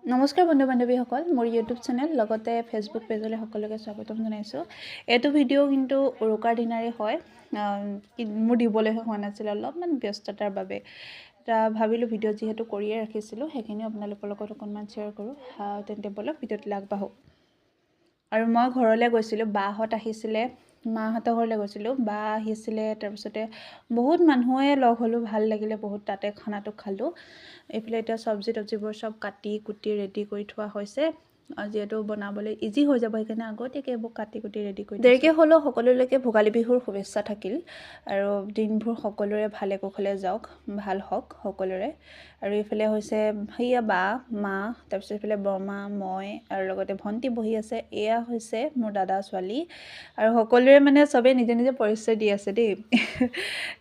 নমস্কাৰ বন্ধু বান্ধৱীসকল, মোৰ ইউটিউব চেনেল লগতে ফেচবুক পেজলৈ সকলোকে স্বাগতম জনাইছোঁ। এইটো ভিডিঅ' কিন্তু উৰুকাৰ দিনাৰে হয়। মোৰ দিবলৈ হোৱা নাছিল, অলপমান ব্যস্ততাৰ বাবে। ভাবিলোঁ ভিডিঅ' যিহেতু কৰিয়ে ৰাখিছিলোঁ, সেইখিনি আপোনালোকৰ লগত অকণমান শ্বেয়াৰ কৰোঁ। তেন্তে বলক ভিডিঅ'টো আগবাঢ়ো। আৰু মই ঘৰলৈ গৈছিলোঁ, বাহঁত আহিছিলে, মাহঁতৰ ঘৰলৈ গৈছিলোঁ, বা আহিছিলে, তাৰপিছতে বহুত মানুহে লগ হ'লোঁ, ভাল লাগিলে বহুত, তাতে খানাটো খালোঁ। এইফালে এতিয়া চব্জিবোৰ চব কাটি কুটি ৰেডি কৰি থোৱা হৈছে, যিহেতু বনাবলৈ ইজি হৈ যাব, সেইকাৰণে আগতীয়াকৈ এইবোৰ কাটি কুটি ৰেডি কৰি দেৰিকৈ হ'লেও সকলোলৈকে ভোগালী বিহুৰ শুভেচ্ছা থাকিল। আৰু দিনবোৰ সকলোৰে ভালে কুশলে যাওক, ভাল হওক সকলোৰে। আৰু এইফালে হৈছে সেয়া বা, মা, তাৰপিছত এইফালে বৰমা, মই আৰু লগতে ভণ্টি বহি আছে। এয়া হৈছে মোৰ দাদা ছোৱালী, আৰু সকলোৰে মানে চবেই নিজে নিজে পৰিচয় দি আছে দেই।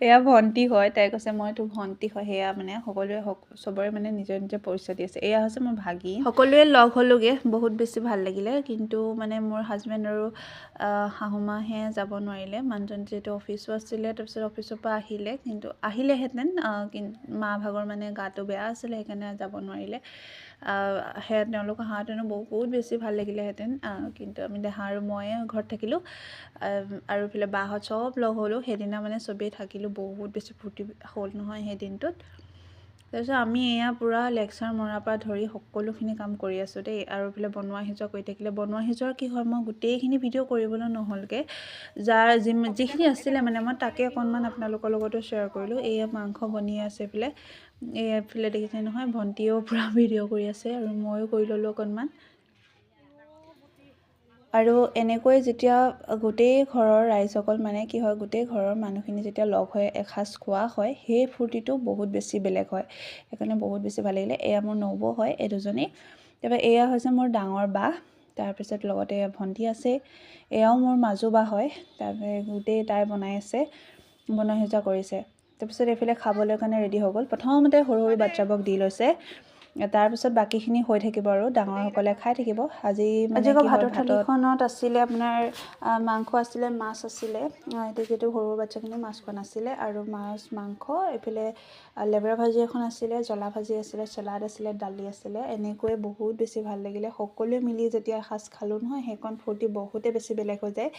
এয়া ভণ্টি হয়, তাই কৈছে মই তোৰ ভণ্টি হয়। সেয়া মানে সকলোৱে চবৰে মানে নিজে নিজে পৰিচয় দি আছে। এয়া হৈছে মোৰ ভাগিন। সকলোৱে লগ হ'লোগৈ, বহুত বেছি ভাল লাগিলে। কিন্তু মানে মোৰ হাজবেণ্ড আৰু শাহুমাহে যাব নোৱাৰিলে, মানুহজন যিহেতু অফিচো আছিলে, তাৰপিছত অফিচৰ পৰা আহিলে, কিন্তু আহিলেহেঁতেন, কিন্তু মা ভাগৰ মানে গাটো বেয়া আছিলে, সেইকাৰণে যাব নোৱাৰিলে। সেয়া তেওঁলোক অহাহেঁতেনো বহুত বেছি ভাল লাগিলেহেঁতেন, কিন্তু আমি দেহা আৰু ময়ে ঘৰত থাকিলোঁ। আৰু এইফালে বাহঁত চব লগ হ'লোঁ, সেইদিনা মানে চবেই থাকিলোঁ, বহুত বেছি ফূৰ্তি হ'ল নহয় সেই দিনটোত। তাৰপিছত আমি এয়া পূৰা লেকচাৰ মৰাৰ পৰা ধৰি সকলোখিনি কাম কৰি আছোঁ দেই। আৰু এইফালে বনোৱা সিজোৱা কৰি থাকিলে, বনোৱা সিজোৱাৰ কি হয়, মই গোটেইখিনি ভিডিঅ' কৰিবলৈ নহ'লগৈ, যিখিনি আছিলে মানে মই তাকে অকণমান আপোনালোকৰ লগতো শ্বেয়াৰ কৰিলোঁ। এয়া মাংস বনি আছে এইফালে, এইফালে দেখিছে নহয়, ভণ্টিয়েও পূৰা ভিডিঅ' কৰি আছে, আৰু ময়ো কৰি ল'লোঁ অকণমান। আৰু এনেকৈ যেতিয়া গোটেই ঘৰৰ ৰাইজসকল মানে কি হয়, গোটেই ঘৰৰ মানুহখিনি যেতিয়া লগ হৈ এসাঁজ খোৱা হয়, সেই ফূৰ্তিটো বহুত বেছি বেলেগ হয়, সেইকাৰণে বহুত বেছি ভাল লাগিলে। এয়া মোৰ নবৌ হয়, এই দুজনী। তাৰপৰা এয়া হৈছে মোৰ ডাঙৰ বা, তাৰপিছত লগতে ভণ্টি আছে, এয়াও মোৰ মাজু বা হয়। তাৰপৰা গোটেই তাই বনাই আছে, বনোৱা সিজোৱা কৰিছে। তাৰপিছত এইফালে খাবলৈ কাৰণে ৰেডি হৈ গ'ল। প্ৰথমতে সৰু সৰু বাচ্ছাবোৰক দি লৈছে, তাৰপিছত বাকীখিনি হৈ থাকিব আৰু ডাঙৰসকলে খাই থাকিব। আজি মানে কি হয়, থালিখনত আছিলে আপোনাৰ মাংস আছিলে, মাছ আছিলে। এতিয়া যিহেতু সৰু বাচ্ছাখিনি মাছ খোৱা নাছিলে, আৰু মাছ মাংস, এইফালে লেবেৰা ভাজি এখন আছিলে, জ্বলা ভাজি আছিলে, চালাড আছিলে, দালি আছিলে। এনেকৈয়ে বহুত বেছি ভাল লাগিলে। সকলোৱে মিলি যেতিয়া এসাঁজ খালোঁ নহয়, সেইকণ ফূৰ্তি বহুতেই বেছি বেলেগ হৈ যায়,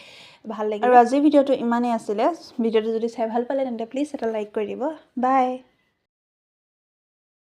ভাল লাগিলে। আৰু আজিৰ ভিডিঅ'টো ইমানেই আছিলে। ভিডিঅ'টো যদি চাই ভাল পালে তেন্তে প্লিজ এটা লাইক কৰি দিব। বাই।